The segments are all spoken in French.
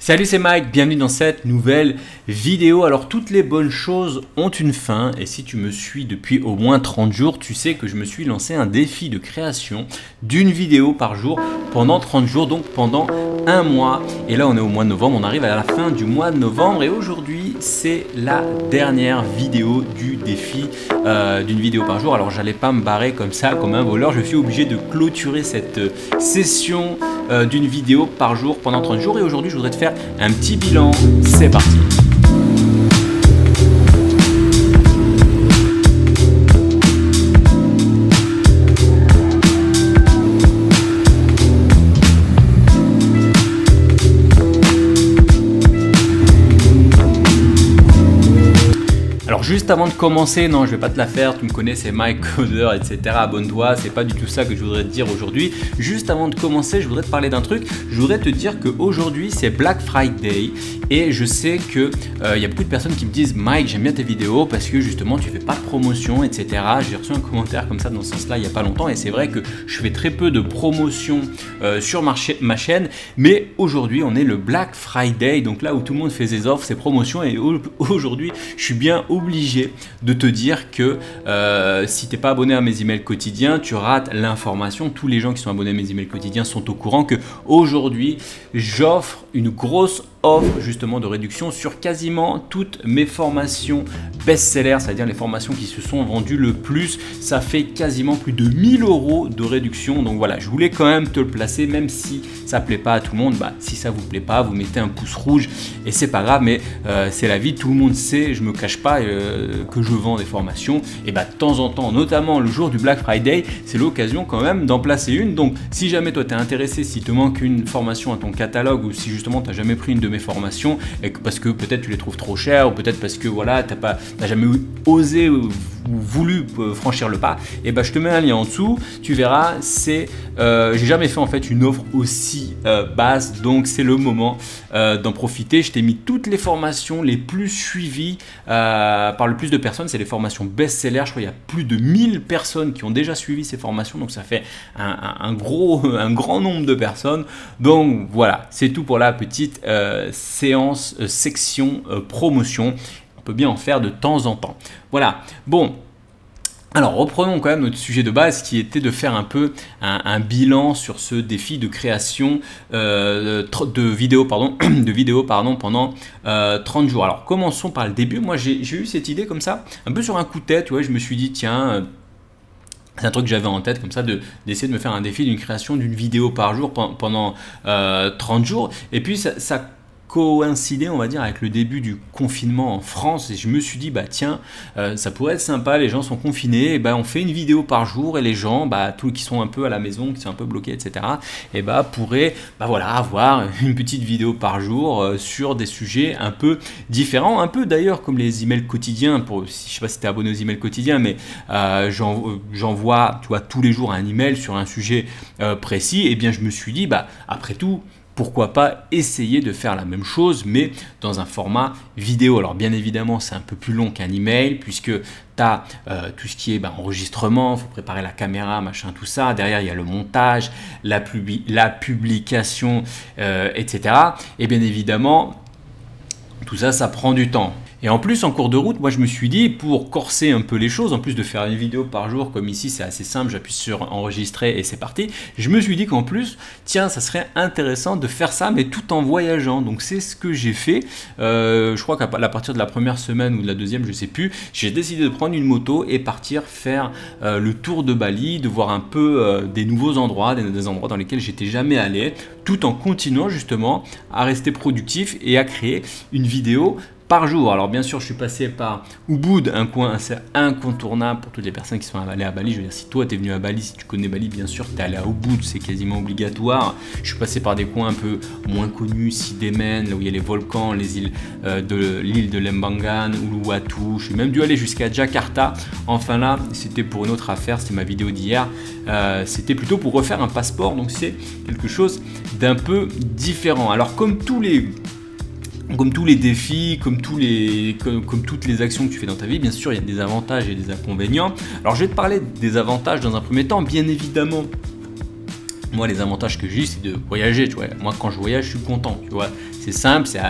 Salut, c'est Mike, bienvenue dans cette nouvelle vidéo. Alors toutes les bonnes choses ont une fin et si tu me suis depuis au moins 30 jours, tu sais que je me suis lancé un défi de création d'une vidéo par jour pendant 30 jours, donc pendant un mois. Et là on est au mois de novembre, on arrive à la fin du mois de novembre et aujourd'hui c'est la dernière vidéo du défi d'une vidéo par jour. Alors j'allais pas me barrer comme ça, comme un voleur, je suis obligé de clôturer cette session d'une vidéo par jour pendant 30 jours et aujourd'hui je voudrais te faire un petit bilan. C'est parti. Alors juste avant de commencer, non je vais pas te la faire, tu me connais, c'est Mike Coder, etc. Abonne-toi, c'est pas du tout ça que je voudrais te dire aujourd'hui. Juste avant de commencer, je voudrais te parler d'un truc. Je voudrais te dire qu'aujourd'hui c'est Black Friday et je sais que y a beaucoup de personnes qui me disent Mike, j'aime bien tes vidéos parce que justement tu fais pas de promotion, etc. J'ai reçu un commentaire comme ça dans ce sens-là il y a pas longtemps et c'est vrai que je fais très peu de promotion sur ma chaîne, mais aujourd'hui on est le Black Friday, donc là où tout le monde fait ses offres, ses promotions et aujourd'hui je suis bien obligé de te dire que si tu n'es pas abonné à mes emails quotidiens, tu rates l'information. Tous les gens qui sont abonnés à mes emails quotidiens sont au courant que aujourd'hui j'offre une grosse offre justement de réduction sur quasiment toutes mes formations best-sellers, c'est-à-dire les formations qui se sont vendues le plus. Ça fait quasiment plus de 1000 € de réduction. Donc voilà, je voulais quand même te le placer, même si ça plaît pas à tout le monde. Bah, si ça vous plaît pas, vous mettez un pouce rouge et c'est pas grave, mais c'est la vie, tout le monde sait, je me cache pas que je vends des formations et bah de temps en temps, notamment le jour du Black Friday, c'est l'occasion quand même d'en placer une. Donc si jamais toi tu es intéressé, si te manque une formation à ton catalogue ou si justement tu n'as jamais pris une de mes formations et que, parce que peut-être tu les trouves trop chères ou peut-être parce que voilà t'as jamais osé ou voulu franchir le pas, et bah je te mets un lien en dessous, tu verras, c'est j'ai jamais fait en fait une offre aussi basse, donc c'est le moment d'en profiter. Je t'ai mis toutes les formations les plus suivies par le plus de personnes, c'est les formations best-sellers. Je crois qu'il y a plus de 1000 personnes qui ont déjà suivi ces formations, donc ça fait un grand nombre de personnes. Donc voilà, c'est tout pour la petite section promotion. On peut bien en faire de temps en temps. Voilà, bon. Alors reprenons quand même notre sujet de base qui était de faire un peu un bilan sur ce défi de création de vidéos pendant 30 jours. Alors commençons par le début. Moi j'ai eu cette idée comme ça, un peu sur un coup de tête. Ouais, je me suis dit tiens, c'est un truc que j'avais en tête comme ça d'essayer de me faire un défi d'une création d'une vidéo par jour pendant 30 jours. Et puis ça coïncidé on va dire avec le début du confinement en France et je me suis dit bah tiens ça pourrait être sympa, les gens sont confinés et bah on fait une vidéo par jour et les gens tous qui sont un peu à la maison, qui sont un peu bloqués, etc. et bah pourraient voilà avoir une petite vidéo par jour sur des sujets un peu différents, un peu d'ailleurs comme les emails quotidiens. Je sais pas si tu es abonné aux emails quotidiens, mais j'envoie tu vois tous les jours un email sur un sujet précis. Et bien je me suis dit bah après tout, pourquoi pas essayer de faire la même chose mais dans un format vidéo. Alors bien évidemment c'est un peu plus long qu'un email puisque tu as tout ce qui est enregistrement, il faut préparer la caméra, machin, tout ça. Derrière il y a le montage, la publication, etc. Et bien évidemment tout ça, ça prend du temps. Et en plus, en cours de route, moi je me suis dit, pour corser un peu les choses, en plus de faire une vidéo par jour, comme ici c'est assez simple, j'appuie sur enregistrer et c'est parti, je me suis dit qu'en plus, tiens, ça serait intéressant de faire ça, mais tout en voyageant. Donc c'est ce que j'ai fait. Je crois qu'à partir de la première semaine ou de la deuxième, je sais plus, j'ai décidé de prendre une moto et partir faire le tour de Bali, de voir un peu des nouveaux endroits, des endroits dans lesquels j'étais jamais allé, tout en continuant justement à rester productif et à créer une vidéo par jour. Alors bien sûr je suis passé par Ubud, un coin assez incontournable pour toutes les personnes qui sont allées à Bali. Je veux dire, si toi tu es venu à Bali, si tu connais Bali, bien sûr tu es allé à Ubud, c'est quasiment obligatoire. Je suis passé par des coins un peu moins connus, Sidemen, là où il y a les volcans, les îles l'île de Lembangan, Uluwatu. Je suis même dû aller jusqu'à Jakarta. Enfin là c'était pour une autre affaire, c'était ma vidéo d'hier, c'était plutôt pour refaire un passeport, donc c'est quelque chose d'un peu différent. Alors comme tous les défis, comme toutes les actions que tu fais dans ta vie, bien sûr, il y a des avantages et des inconvénients. Alors, je vais te parler des avantages dans un premier temps. Bien évidemment, Moi, les avantages que j'ai, c'est de voyager, tu vois. Moi, quand je voyage, je suis content, tu vois. C'est simple, c'est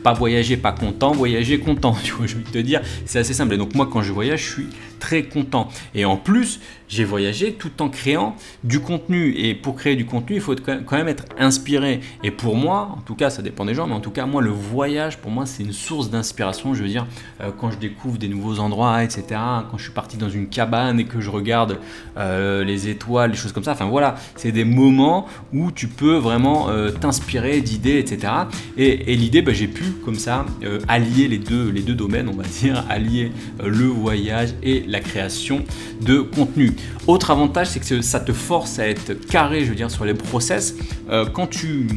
pas voyager, pas content, voyager content, tu vois, je vais te dire, c'est assez simple. Et donc, moi, quand je voyage, je suis très content. Et en plus, j'ai voyagé tout en créant du contenu. Et pour créer du contenu, il faut quand même être inspiré. Et pour moi, en tout cas, ça dépend des gens, mais en tout cas, moi, le voyage, pour moi, c'est une source d'inspiration. Je veux dire, quand je découvre des nouveaux endroits, etc., quand je suis parti dans une cabane et que je regarde les étoiles, les choses comme ça, enfin voilà, c'est des moments où tu peux vraiment t'inspirer d'idées, etc. Et l'idée, j'ai pu comme ça allier les deux domaines, on va dire, allier le voyage et la création de contenu. Autre avantage, c'est que ça te force à être carré, je veux dire, sur les process. Quand tu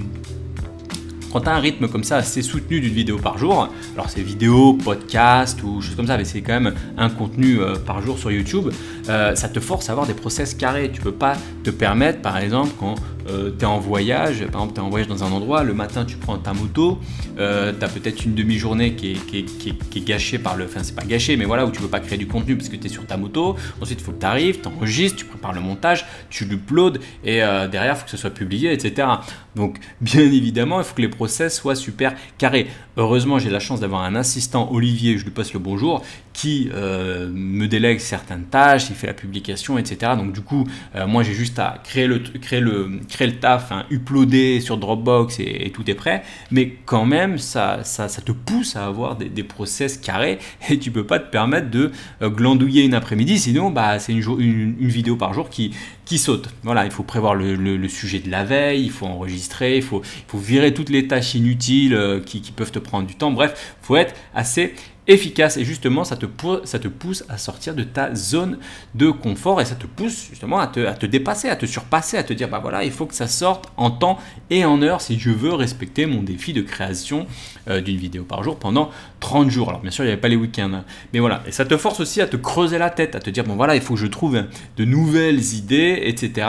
as un rythme comme ça assez soutenu d'une vidéo par jour, alors c'est vidéo, podcast ou choses comme ça, mais c'est quand même un contenu par jour sur YouTube, ça te force à avoir des process carrés. Tu peux pas te permettre, par exemple, quand tu es en voyage, par exemple tu es en voyage dans un endroit, le matin tu prends ta moto, tu as peut-être une demi-journée qui est gâchée par le... Enfin c'est pas gâché, mais voilà, où tu peux pas créer du contenu parce que tu es sur ta moto, ensuite il faut que tu arrives, tu enregistres, tu prépares le montage, tu l'uploades et derrière il faut que ce soit publié, etc. Donc bien évidemment, il faut que les process soient super carrés. Heureusement, j'ai la chance d'avoir un assistant, Olivier, je lui passe le bonjour, qui me délègue certaines tâches, il fait la publication, etc. Donc du coup, moi j'ai juste à créer le taf, hein, uploader sur Dropbox et tout est prêt. Mais quand même, ça te pousse à avoir des process carrés et tu peux pas te permettre de glandouiller une après-midi, sinon c'est une vidéo par jour qui saute. Voilà, il faut prévoir le sujet de la veille, il faut enregistrer, il faut virer toutes les tâches inutiles qui peuvent te prendre du temps. Bref, il faut être assez efficace et justement ça te pousse à sortir de ta zone de confort et ça te pousse justement à te dépasser, à te surpasser, à te dire voilà, il faut que ça sorte en temps et en heure si je veux respecter mon défi de création d'une vidéo par jour pendant 30 jours. Alors bien sûr il n'y avait pas les week-ends, hein, mais voilà, et ça te force aussi à te creuser la tête, à te dire voilà, il faut que je trouve de nouvelles idées, etc.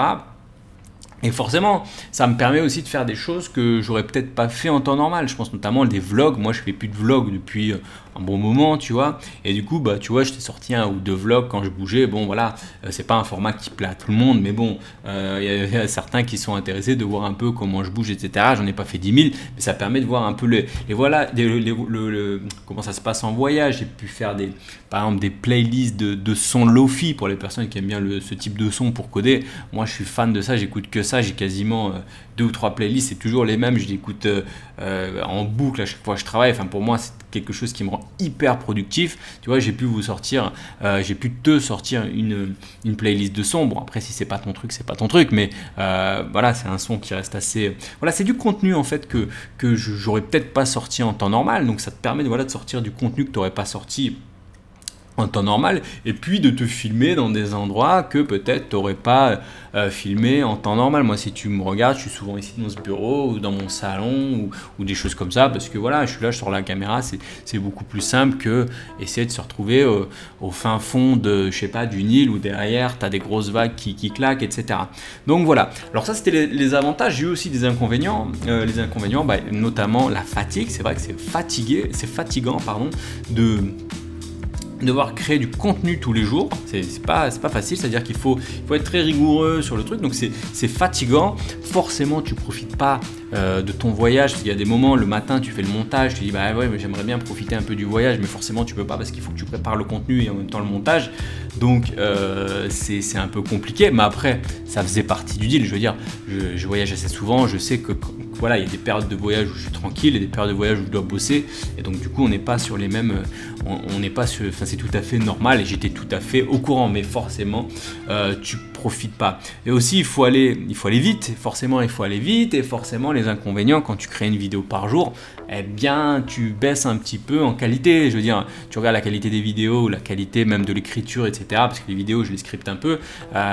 Et forcément, ça me permet aussi de faire des choses que j'aurais peut-être pas fait en temps normal. Je pense notamment des vlogs. Moi, je fais plus de vlogs depuis un bon moment, tu vois. Et du coup, tu vois, je t'ai sorti 1 ou 2 vlogs quand je bougeais. Bon, voilà, c'est pas un format qui plaît à tout le monde, mais bon, il y a certains qui sont intéressés de voir un peu comment je bouge, etc. J'en ai pas fait 10 000, mais ça permet de voir un peu comment ça se passe en voyage. J'ai pu faire par exemple des playlists de sons Lofi pour les personnes qui aiment bien ce type de son pour coder. Moi, je suis fan de ça, j'écoute que ça. J'ai quasiment 2 ou 3 playlists, c'est toujours les mêmes, je l'écoute en boucle à chaque fois que je travaille. Enfin, pour moi, c'est quelque chose qui me rend hyper productif. Tu vois, j'ai pu te sortir une playlist de sons. Bon, après, si c'est pas ton truc, c'est pas ton truc, mais voilà, c'est un son qui reste assez... Voilà, c'est du contenu en fait que j'aurais peut-être pas sorti en temps normal, donc ça te permet de sortir du contenu que tu n'aurais pas sorti en temps normal, et puis de te filmer dans des endroits que peut-être tu n'aurais pas filmé en temps normal. Moi, si tu me regardes, je suis souvent ici dans ce bureau ou dans mon salon ou des choses comme ça, parce que voilà, je suis là sur la caméra, c'est beaucoup plus simple que essayer de se retrouver au fin fond de, je sais pas, d'une île où derrière tu as des grosses vagues qui claquent, etc. Donc voilà, alors ça c'était les avantages. J'ai eu aussi des inconvénients, notamment la fatigue. C'est vrai que c'est fatigant de devoir créer du contenu tous les jours, c'est pas facile, c'est-à-dire qu'il faut être très rigoureux sur le truc, donc c'est fatigant. Forcément, tu profites pas de ton voyage. Il y a des moments, le matin, tu fais le montage, tu dis ouais, mais j'aimerais bien profiter un peu du voyage, mais forcément tu peux pas parce qu'il faut que tu prépares le contenu et en même temps le montage. Donc c'est un peu compliqué, mais après ça faisait partie du deal. Je veux dire, je voyage assez souvent, je sais que voilà, il y a des périodes de voyage où je suis tranquille et des périodes de voyage où je dois bosser, et donc du coup on n'est pas sur les mêmes, on n'est pas sur, enfin c'est tout à fait normal et j'étais tout à fait au courant, mais forcément tu profites pas. Et aussi il faut aller vite, forcément il faut aller vite, et forcément les inconvénients quand tu crées une vidéo par jour, eh bien tu baisses un petit peu en qualité. Je veux dire, tu regardes la qualité des vidéos, la qualité même de l'écriture, etc. Parce que les vidéos je les scripte un peu,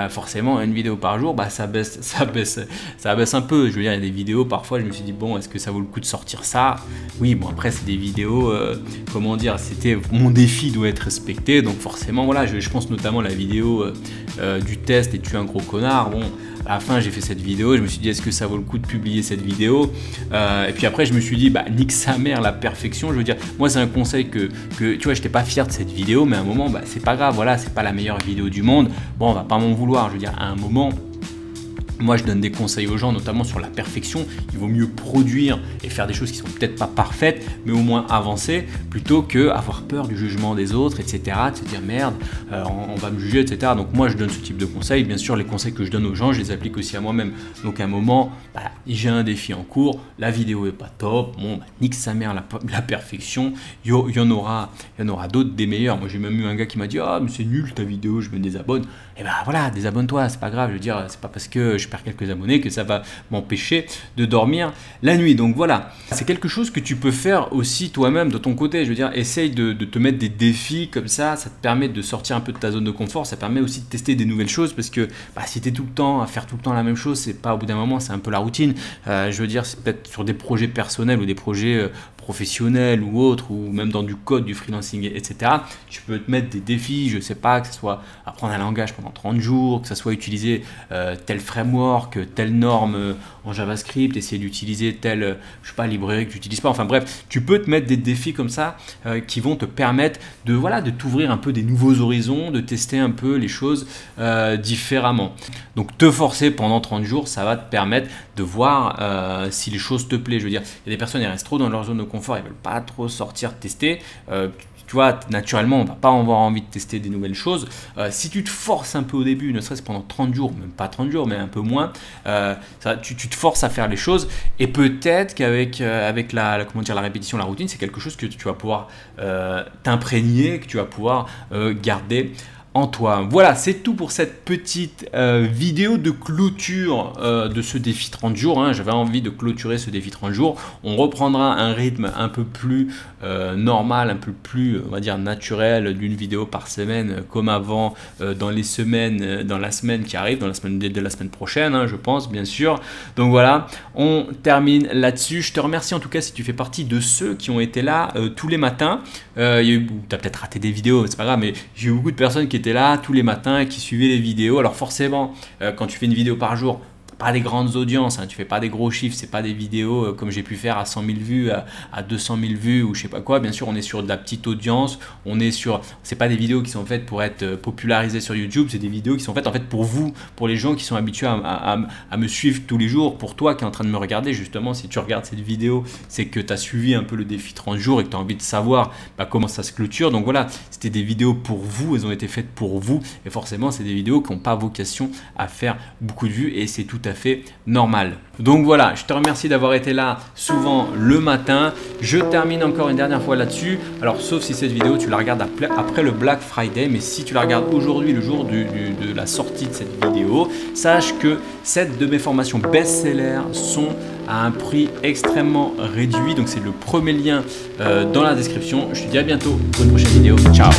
forcément une vidéo par jour, ça baisse un peu. Je veux dire, il y a des vidéos parfois je me suis dit bon, est-ce que ça vaut le coup de sortir ça? Oui, bon après c'est des vidéos, comment dire, c'était mon défi doit être respecté, donc forcément voilà, je pense notamment à la vidéo du test et tu es un gros connard. Bon, à la fin j'ai fait cette vidéo, je me suis dit est-ce que ça vaut le coup de publier cette vidéo, et puis après je me suis dit nique sa mère la perfection. Je veux dire, moi c'est un conseil que tu vois, j'étais pas fier de cette vidéo, mais à un moment c'est pas grave, voilà, c'est pas la meilleure vidéo du monde, bon on va pas m'en vouloir. Je veux dire, à un moment Moi, je donne des conseils aux gens, notamment sur la perfection. Il vaut mieux produire et faire des choses qui sont peut-être pas parfaites, mais au moins avancer, plutôt que avoir peur du jugement des autres, etc. De se dire merde, on va me juger, etc. Donc moi, je donne ce type de conseils. Bien sûr, les conseils que je donne aux gens, je les applique aussi à moi-même. Donc à un moment, j'ai un défi en cours, la vidéo est pas top, bon, nique sa mère la perfection. Il y en aura d'autres des meilleurs. Moi, j'ai même eu un gars qui m'a dit ah mais c'est nul ta vidéo, je me désabonne. Et ben voilà, désabonne-toi, c'est pas grave. Je veux dire, c'est pas parce que je perds quelques abonnés que ça va m'empêcher de dormir la nuit. Donc voilà, c'est quelque chose que tu peux faire aussi toi-même de ton côté. Je veux dire, essaye de te mettre des défis comme ça te permet de sortir un peu de ta zone de confort, ça permet aussi de tester des nouvelles choses parce que si tu es tout le temps à faire tout le temps la même chose, c'est pas, au bout d'un moment, c'est un peu la routine. Je veux dire, c'est peut-être sur des projets personnels ou des projets professionnels ou autres, ou même dans du code, du freelancing, etc. Tu peux te mettre des défis, je sais pas, que ce soit apprendre un langage pendant 30 jours, que ce soit utiliser tel framework, telle norme en JavaScript, essayer d'utiliser telle, je sais pas, librairie que tu n'utilises pas. Enfin bref, tu peux te mettre des défis comme ça qui vont te permettre de t'ouvrir un peu des nouveaux horizons, de tester un peu les choses différemment. Donc te forcer pendant 30 jours, ça va te permettre de voir si les choses te plaisent. Je veux dire, il y a des personnes qui restent trop dans leur zone de confort, ils veulent pas trop sortir, tester. Tu vois, naturellement, on va pas avoir envie de tester des nouvelles choses. Si tu te forces un peu au début, ne serait-ce pendant 30 jours, même pas 30 jours, mais un peu moins, tu te forces à faire les choses. Et peut-être qu'avec la répétition, la routine, c'est quelque chose que tu vas pouvoir t'imprégner, que tu vas pouvoir garder en toi. Voilà, c'est tout pour cette petite vidéo de clôture de ce défi 30 jours. J'avais envie de clôturer ce défi 30 jours. On reprendra un rythme un peu plus normal, un peu plus, on va dire, naturel, d'une vidéo par semaine, comme avant, dans la semaine qui arrive, dans la semaine de la semaine prochaine, je pense, bien sûr. Donc voilà, on termine là-dessus. Je te remercie en tout cas si tu fais partie de ceux qui ont été là tous les matins. Tu as peut-être raté des vidéos, c'est pas grave, mais j'ai eu beaucoup de personnes qui étaient là tous les matins, qui suivaient les vidéos. Alors forcément, quand tu fais une vidéo par jour, pas des grandes audiences, tu fais pas des gros chiffres, c'est pas des vidéos comme j'ai pu faire à 100 000 vues, à 200 000 vues ou je sais pas quoi. Bien sûr, on est sur de la petite audience, c'est pas des vidéos qui sont faites pour être popularisées sur YouTube, c'est des vidéos qui sont faites en fait pour vous, pour les gens qui sont habitués à me suivre tous les jours. Pour toi qui est en train de me regarder, justement, si tu regardes cette vidéo, c'est que tu as suivi un peu le défi 30 jours et que tu as envie de savoir comment ça se clôture. Donc voilà, c'était des vidéos pour vous, elles ont été faites pour vous et forcément, c'est des vidéos qui n'ont pas vocation à faire beaucoup de vues et c'est tout à fait normal. Donc voilà, je te remercie d'avoir été là souvent le matin. Je termine encore une dernière fois là-dessus. Alors sauf si cette vidéo tu la regardes après le Black Friday, mais si tu la regardes aujourd'hui, le jour de la sortie de cette vidéo, sache que 7 de mes formations best-seller sont à un prix extrêmement réduit. Donc c'est le premier lien dans la description. Je te dis à bientôt pour une prochaine vidéo. Ciao.